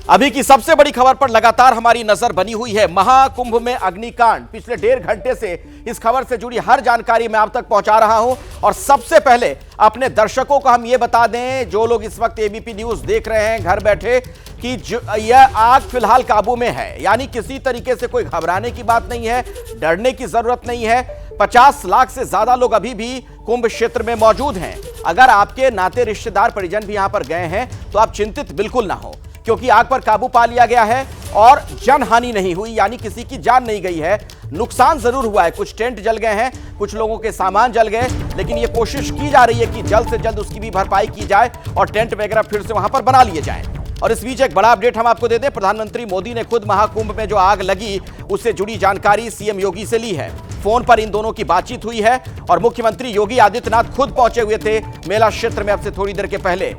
अभी की सबसे बड़ी खबर पर लगातार हमारी नजर बनी हुई है। महाकुंभ में अग्निकांड, पिछले 1.5 घंटे से इस खबर से जुड़ी हर जानकारी मैं आप तक पहुंचा रहा हूं। और सबसे पहले अपने दर्शकों को हम यह बता दें, जो लोग इस वक्त एबीपी न्यूज देख रहे हैं घर बैठे, कि यह आग फिलहाल काबू में है। यानी किसी तरीके से कोई घबराने की बात नहीं है, डरने की जरूरत नहीं है। 50 लाख से ज्यादा लोग अभी भी कुंभ क्षेत्र में मौजूद हैं। अगर आपके नाते रिश्तेदार परिजन भी यहां पर गए हैं तो आप चिंतित बिल्कुल ना हो, क्योंकि आग पर काबू पा लिया गया है और जनहानि नहीं हुई, यानी किसी की जान नहीं गई है। नुकसान जरूर हुआ है, कुछ टेंट जल गए हैं, कुछ लोगों के सामान जल गए, लेकिन यह कोशिश की जा रही है कि जल्द से जल्द उसकी भी भरपाई की जाए और टेंट वगैरह फिर से वहां पर बना लिए जाएं। और इस बीच एक बड़ा अपडेट हम आपको दे दें, प्रधानमंत्री मोदी ने खुद महाकुंभ में जो आग लगी उससे जुड़ी जानकारी सीएम योगी से ली है। फोन पर इन दोनों की बातचीत हुई है और मुख्यमंत्री योगी आदित्यनाथ खुद पहुंचे हुए थे मेला क्षेत्र में। अब से थोड़ी देर के पहले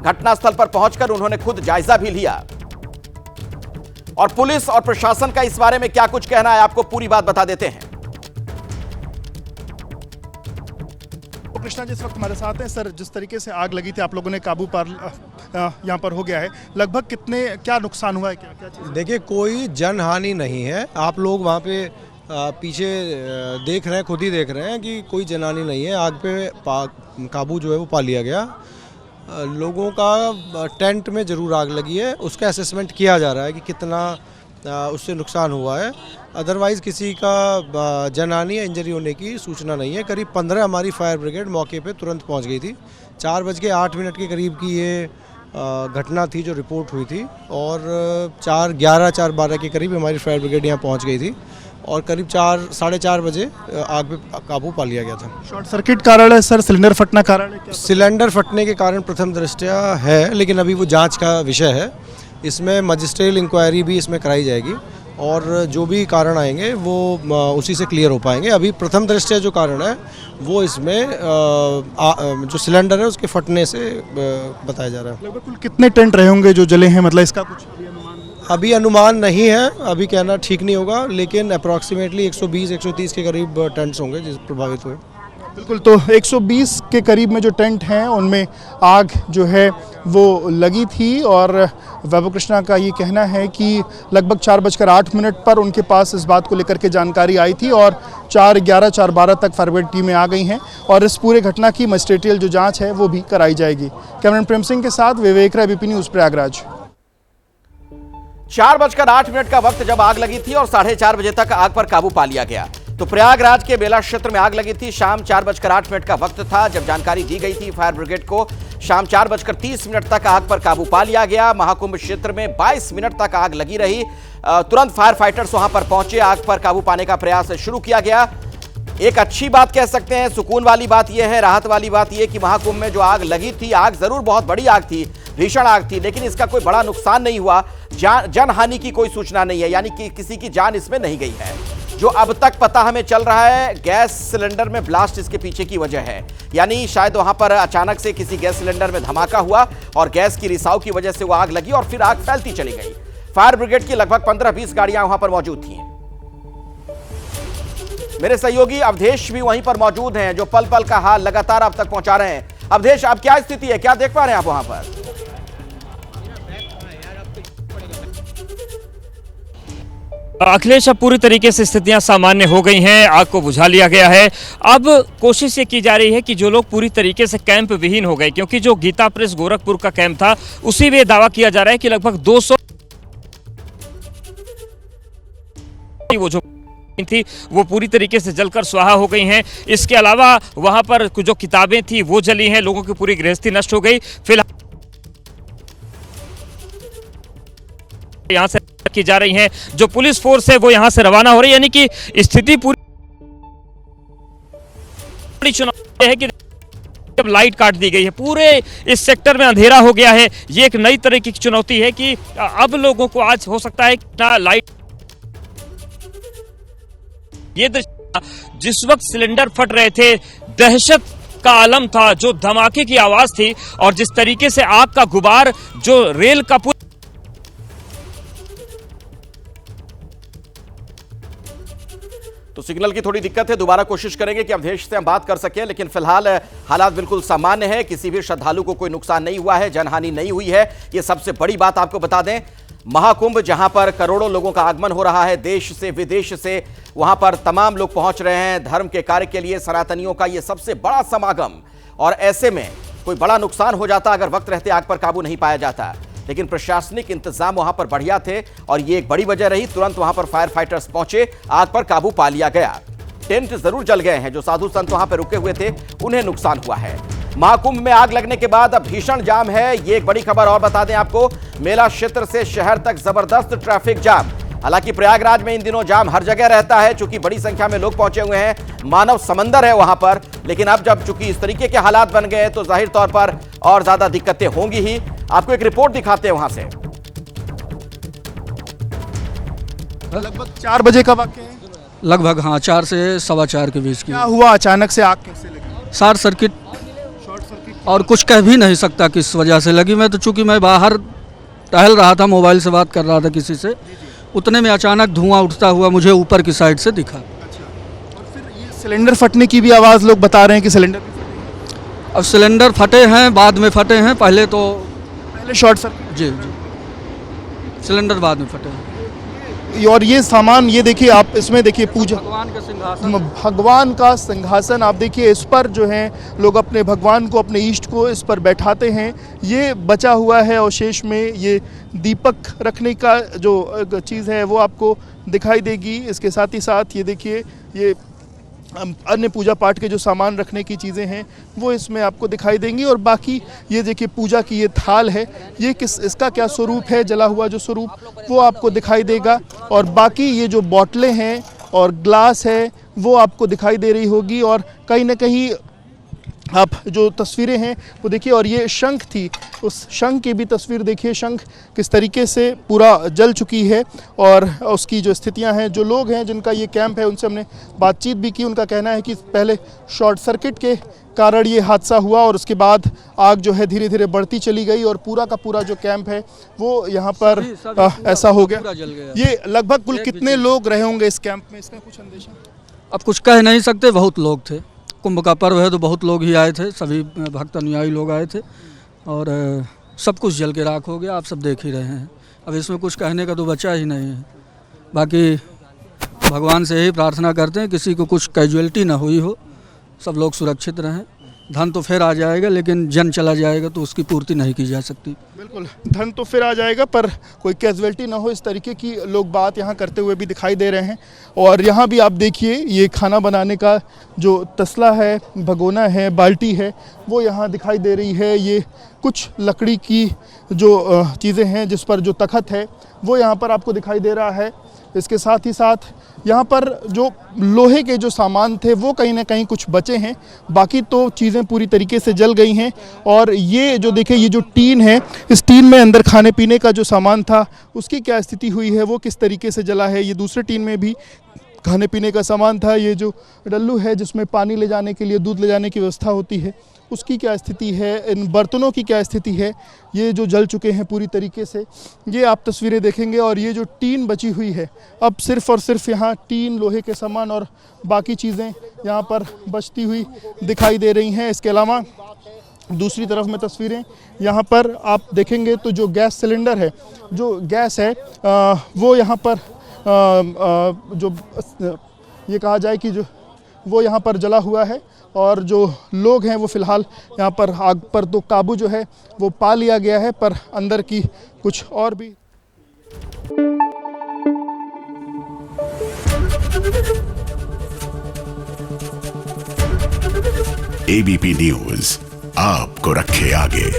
घटनास्थल पर पहुंचकर उन्होंने खुद जायजा भी लिया। और पुलिस और प्रशासन का इस बारे में क्या कुछ कहना है, आपको पूरी बात बता देते हैं। कृष्णा जिस वक्त हमारे साथ हैं सर, जिस तरीके से आग लगी थी आप लोगों ने काबू पर यहाँ पर हो गया है, लगभग कितने क्या नुकसान हुआ है, क्या चीज़? देखिए, कोई जनहानि नहीं है। आप लोग वहाँ पे पीछे देख रहे हैं, खुद ही देख रहे हैं कि कोई जनहानि नहीं है। आग पे काबू जो है वो पा लिया गया। लोगों का टेंट में ज़रूर आग लगी है, उसका असेसमेंट किया जा रहा है कि कितना उससे नुकसान हुआ है। अदरवाइज़ किसी का जनहानि या इंजरी होने की सूचना नहीं है। करीब 15 हमारी फायर ब्रिगेड मौके पे तुरंत पहुंच गई थी। 4:08 के करीब की ये घटना थी जो रिपोर्ट हुई थी, और 4:11-4:12 के करीब हमारी फायर ब्रिगेड यहाँ पहुंच गई थी और करीब 4-4:30 बजे आग पे काबू पा लिया गया था। शॉर्ट सर्किट कारण है सर, सिलेंडर फटना कारण है? सिलेंडर फटने के कारण प्रथम दृष्टया है, लेकिन अभी वो जांच का विषय है। इसमें मजिस्ट्रियल इंक्वायरी भी इसमें कराई जाएगी और जो भी कारण आएंगे वो उसी से क्लियर हो पाएंगे। अभी प्रथम दृष्टया जो कारण है वो इसमें जो सिलेंडर है उसके फटने से बताया जा रहा है। लगभग कुल कितने टेंट रहे होंगे जो जले हैं, मतलब इसका कुछ अभी अनुमान नहीं है, अभी कहना ठीक नहीं होगा, लेकिन अप्रॉक्सीमेटली 120-130 के करीब टेंट्स होंगे जिस प्रभावित हुए। बिल्कुल, तो 120 के करीब में जो टेंट हैं उनमें आग जो है वो लगी थी। और वैभव कृष्णा का ये कहना है कि लगभग 4:08 पर उनके पास इस बात को लेकर के जानकारी आई थी और 4:11-4:12 तक फायर ब्रिगेड टीमें आ गई हैं और इस पूरे घटना की मजिस्ट्रेटियल जो जांच है वो भी कराई जाएगी। कैमरामैन प्रेम सिंह के साथ विवेक राय, एबीपी न्यूज़, प्रयागराज। 4:08 का वक्त जब आग लगी थी और 4:30 बजे तक आग पर काबू पा लिया गया। तो प्रयागराज के बेला क्षेत्र में आग लगी थी। शाम 4:08 का वक्त था जब जानकारी दी गई थी फायर ब्रिगेड को। शाम 4:30 तक आग पर काबू पा लिया गया। महाकुंभ क्षेत्र में 22 मिनट तक आग लगी रही। तुरंत फायर फाइटर्स वहां पर पहुंचे, आग पर काबू पाने का प्रयास शुरू किया गया। एक अच्छी बात कह सकते हैं, सुकून वाली बात यह है, राहत वाली बात यह कि महाकुंभ में जो आग लगी थी, आग जरूर बहुत बड़ी आग थी, भीषण आग थी, लेकिन इसका कोई बड़ा नुकसान नहीं हुआ। जनहानि की कोई सूचना नहीं है, यानी कि किसी की जान इसमें नहीं गई है। जो अब तक पता हमें चल रहा है, गैस सिलेंडर में ब्लास्ट इसके पीछे की वजह है। यानी शायद वहां पर अचानक से किसी गैस सिलेंडर में धमाका हुआ और गैस की रिसाव की वजह से वो आग लगी और फिर आग फैलती चली गई। फायर ब्रिगेड की लगभग 15-20 गाड़ियां वहां पर मौजूद थी। मेरे सहयोगी अवधेश भी वहीं पर मौजूद हैं, जो पल पल का हाल लगातार आप तक पहुंचा रहे हैं। अवधेश, अब क्या स्थिति है, क्या देख पा रहे हैं आप वहां पर? अखिलेश, अब पूरी तरीके से स्थितियां सामान्य हो गई हैं, आग को बुझा लिया गया है। अब कोशिश ये की जा रही है कि जो लोग पूरी तरीके से कैंप विहीन हो गए, क्योंकि जो गीता प्रेस गोरखपुर का कैंप था उसी में दावा किया जा रहा है कि लगभग 200 वो जो थी वो पूरी तरीके से जलकर स्वाहा हो गई हैं। इसके अलावा वहां पर जो किताबें थी वो जली हैं, लोगों की पूरी गृहस्थी नष्ट हो गई। फिलहाल यहां से की जा रही हैं, जो पुलिस फोर्स है वो यहां से रवाना हो रही है, यानी कि स्थिति पूरी चुनौती है कि अब लाइट काट दी गई है, पूरे इस सेक्टर में अंधेरा हो गया है। ये एक नई तरह की चुनौती है कि अब लोगों को आज हो सकता है कि लाइट, ये दृश्य जिस वक्त सिलेंडर फट रहे थे, दहशत का आलम था, जो धमाके की आवाज थी और जिस तरीके से आग का गुबार जो रेल का तो सिग्नल की थोड़ी दिक्कत है, दोबारा कोशिश करेंगे कि अवधेश से हम बात कर सकें, लेकिन फिलहाल हालात बिल्कुल सामान्य है। किसी भी श्रद्धालु को कोई नुकसान नहीं हुआ है, जनहानि नहीं हुई है। ये सबसे बड़ी बात आपको बता दें। महाकुंभ जहां पर करोड़ों लोगों का आगमन हो रहा है, देश से विदेश से, वहां पर तमाम लोग पहुंच रहे हैं धर्म के कार्य के लिए। सनातनियों का ये सबसे बड़ा समागम, और ऐसे में कोई बड़ा नुकसान हो जाता अगर वक्त रहते आग पर काबू नहीं पाया जाता। लेकिन प्रशासनिक इंतजाम वहां पर बढ़िया थे और ये एक बड़ी वजह रही। तुरंत वहां पर फायर फाइटर्स पहुंचे, आग पर काबू पा लिया गया। टेंट जरूर जल गए हैं, जो साधु संत वहां पर रुके हुए थे उन्हें नुकसान हुआ है। महाकुंभ में आग लगने के बाद अब भीषण जाम है, ये एक बड़ी खबर और बता दें आपको। मेला क्षेत्र से शहर तक जबरदस्त ट्रैफिक जाम। हालांकि प्रयागराज में इन दिनों जाम हर जगह रहता है, चूंकि बड़ी संख्या में लोग पहुंचे हुए हैं, मानव समंदर है वहां पर। लेकिन अब जब चूंकि इस तरीके के हालात बन गए तो जाहिर तौर पर और ज्यादा दिक्कतें होंगी ही। आपको एक रिपोर्ट दिखाते हैं वहां से। लगभग 4 बजे का वाक्य है। लगभग हाँ 4 से 4:15 के बीच की। क्या हुआ, अचानक से आग कैसे लगी? शॉर्ट सर्किट, और कुछ कह भी नहीं सकता किस वजह से लगी। मैं तो चूंकि मैं बाहर टहल रहा था, मोबाइल से बात कर रहा था किसी से, उतने में अचानक धुआं उठता हुआ मुझे ऊपर की साइड से दिखा। और फिर ये सिलेंडर फटने की भी आवाज़ लोग बता रहे हैं कि सिलेंडर अब सिलेंडर फटे हैं, बाद में फटे हैं, पहले शॉर्ट सर्किट। जी, सिलेंडर बाद में फटे हैं। और ये सामान, ये देखिए आप, इसमें देखिए पूजा, भगवान का सिंहासन आप देखिए, इस पर जो है लोग अपने भगवान को, अपने इष्ट को इस पर बैठाते हैं। ये बचा हुआ है अवशेष में ये दीपक रखने का जो चीज़ है वो आपको दिखाई देगी। इसके साथ ही साथ ये देखिए, ये अन्य पूजा पाठ के जो सामान रखने की चीज़ें हैं वो इसमें आपको दिखाई देंगी। और बाकी ये देखिए पूजा की ये थाल है, ये इसका क्या स्वरूप है, जला हुआ जो स्वरूप वो आपको दिखाई देगा। और बाकी ये जो बॉटलें हैं और ग्लास है वो आपको दिखाई दे रही होगी। और कहीं ना कहीं आप जो तस्वीरें हैं वो देखिए, और ये शंख थी, उस शंख की भी तस्वीर देखिए, शंख किस तरीके से पूरा जल चुकी है। और उसकी जो स्थितियां हैं, जो लोग हैं जिनका ये कैंप है उनसे हमने बातचीत भी की। उनका कहना है कि पहले शॉर्ट सर्किट के कारण ये हादसा हुआ और उसके बाद आग जो है धीरे धीरे बढ़ती चली गई और पूरा का पूरा जो कैंप है वो यहाँ पर ऐसा हो गया। ये लगभग कुल कितने लोग रहे होंगे इस कैंप में, इसका कुछ अंदेशा? अब कुछ कह नहीं सकते, बहुत लोग थे। कुंभ का पर्व है तो बहुत लोग ही आए थे, सभी भक्त अनुयायी लोग आए थे और सब कुछ जल के राख हो गया। आप सब देख ही रहे हैं। अब इसमें कुछ कहने का तो बचा ही नहीं है। बाकी भगवान से यही प्रार्थना करते हैं किसी को कुछ कैजुअलिटी ना हुई हो, सब लोग सुरक्षित रहें। धन तो फिर आ जाएगा, लेकिन जन चला जाएगा तो उसकी पूर्ति नहीं की जा सकती। बिल्कुल, धन तो फिर आ जाएगा पर कोई कैजुअलिटी ना हो, इस तरीके की लोग बात यहाँ करते हुए भी दिखाई दे रहे हैं। और यहाँ भी आप देखिए, ये खाना बनाने का जो तसला है, भगोना है, बाल्टी है, वो यहाँ दिखाई दे रही है। ये कुछ लकड़ी की जो चीज़ें हैं जिस पर जो तख्त है वो यहाँ पर आपको दिखाई दे रहा है। इसके साथ ही साथ यहाँ पर जो लोहे के जो सामान थे वो कहीं ना कहीं कुछ बचे हैं, बाकी तो चीज़ें पूरी तरीके से जल गई हैं। और ये जो देखिए, ये जो टीन है, इस टीन में अंदर खाने पीने का जो सामान था उसकी क्या स्थिति हुई है, वो किस तरीके से जला है। ये दूसरे टीन में भी खाने पीने का सामान था। ये जो डल्लू है जिसमें पानी ले जाने के लिए, दूध ले जाने की व्यवस्था होती है, उसकी क्या स्थिति है, इन बर्तनों की क्या स्थिति है, ये जो जल चुके हैं पूरी तरीके से, ये आप तस्वीरें देखेंगे। और ये जो टीन बची हुई है, अब सिर्फ़ और सिर्फ यहाँ टीन, लोहे के सामान और बाकी चीज़ें यहाँ पर बचती हुई दिखाई दे रही हैं। इसके अलावा दूसरी तरफ में तस्वीरें यहाँ पर आप देखेंगे तो जो गैस सिलेंडर है, जो गैस है वो यहाँ पर जो ये कहा जाए कि जो वो यहाँ पर जला हुआ है। और जो लोग हैं वो फ़िलहाल यहाँ पर आग पर तो काबू जो है वो पा लिया गया है, पर अंदर की कुछ और भी एबीपी न्यूज़ आपको रखे आगे।